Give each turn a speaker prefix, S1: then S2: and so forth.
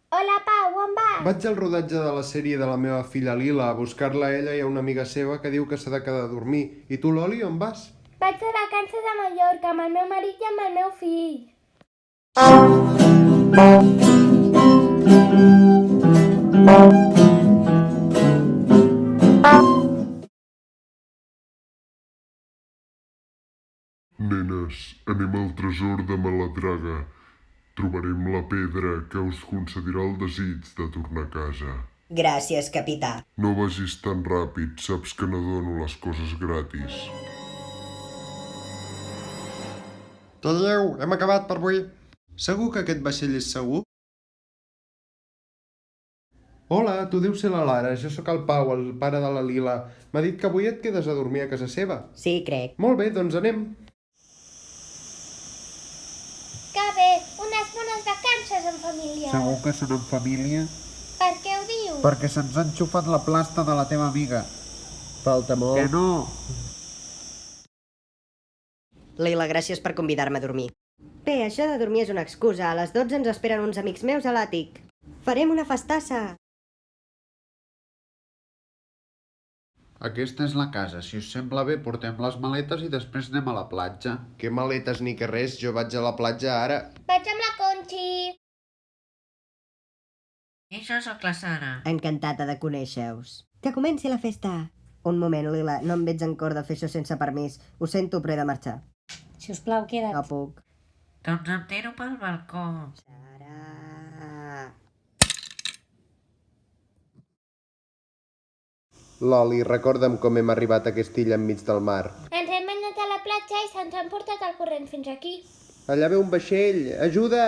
S1: Hola, Pau, on vas?
S2: Vaig al rodatge de la sèrie de la meva filla Lila a buscar-la a ella i a una amiga seva que diu que s'ha de quedar a dormir. I tu, Loli, on vas?
S1: Vaig de vacances a Mallorca amb el meu marit i amb el meu fill.
S3: Nenes, anem al tresor de Maladraga. Trobarem la pedra que us concedirà el desig de tornar a casa.
S4: Gràcies, capità.
S3: No vagis tan ràpid, saps que no dono les coses gratis.
S2: Què dieu? Hem acabat per avui. Segur que aquest vaixell és segur? Hola, tu deus ser la Lara, jo sóc el Pau, el pare de la Lila. M'ha dit que avui et quedes a dormir a casa seva.
S4: Sí, crec.
S2: Molt bé, doncs anem.
S1: Que bé, unes bones vacances en família.
S5: Segur que són en família?
S1: Per què ho dius?
S5: Perquè se'ns ha enxufat la plasta de la teva amiga.
S2: Falta molt.
S5: Que no!
S4: Leila, gràcies per convidar-me a dormir. Bé, això de dormir és una excusa. A les 12 ens esperen uns amics meus a l'àtic. Farem una festassa.
S5: Aquesta és la casa. Si us sembla bé, portem les maletes i després anem a la platja.
S2: Que maletes ni que res, jo vaig a la platja ara.
S1: Vaig amb la Conxi.
S6: I això sóc la Sara.
S4: Encantada de conèixer-vos. Que comenci la festa. Un moment, Lila, no em veig en cor de fer això sense permís. Ho sento, però he de marxar.
S6: Si us plau, queda't.
S4: No puc.
S6: Doncs em tiro pel balcó.
S4: Sara...
S2: Loli, recorda'm com hem arribat a aquesta illa enmig del mar.
S1: Ens hem anat a la platja i se'ns han portat el corrent fins aquí.
S2: Allà ve un vaixell! Ajuda!